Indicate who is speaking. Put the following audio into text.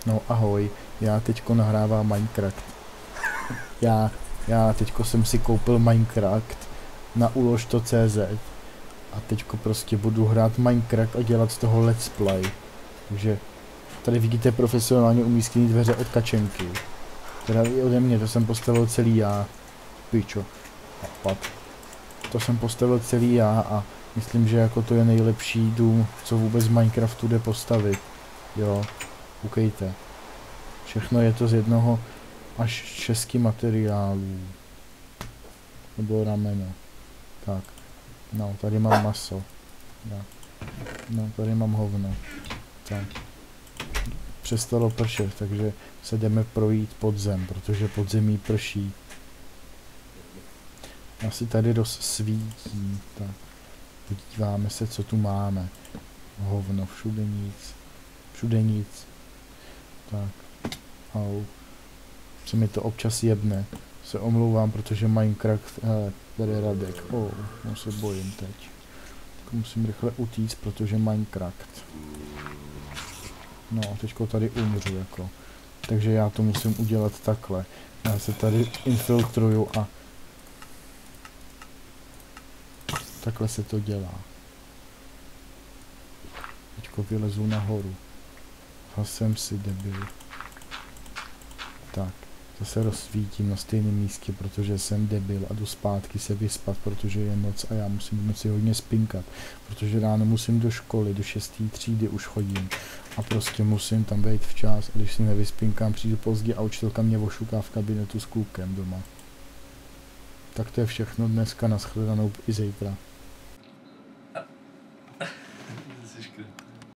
Speaker 1: No ahoj, já teďko nahrávám Minecraft. Já teďko jsem si koupil Minecraft na ulož.cz a teďko prostě budu hrát Minecraft a dělat z toho let's play. Takže tady vidíte profesionálně umístěné dveře od Kačenky. Teda i ode mě, to jsem postavil celý já. Pičo. Pad. To jsem postavil celý já a myslím, že jako to je nejlepší dům, co vůbec v Minecraftu jde postavit. Jo, koukejte. Všechno je to z jednoho až 6 materiálů. Nebo rameno. Tak. No, tady mám maso. No, tady mám hovno. Tak. Přestalo pršet, takže se jdeme projít pod zem, protože pod zemí prší. Asi tady dost svítí. Tak. Podíváme se, co tu máme. Hovno, všude nic. Všude nic. Tak. Au. Se mi to občas jebne. Se omlouvám, protože Minecraft... tady Radek. No se bojím teď. Tak musím rychle utíct, protože Minecraft. No, teďko tady umřu, jako. Takže já to musím udělat takhle. Já se tady infiltruju a... takhle se to dělá. Teďko vylezu nahoru. Jsem si debil. Tak. Zase rozsvítím na stejném místě, protože jsem debil a jdu zpátky se vyspat, protože je noc a já musím v noci hodně spinkat, protože ráno musím do školy, do 6. třídy už chodím a prostě musím tam být včas a když si nevyspinkám, přijdu pozdě a učitelka mě ošuká v kabinetu s klukem doma. Tak to je všechno dneska, nashledanou i zítra.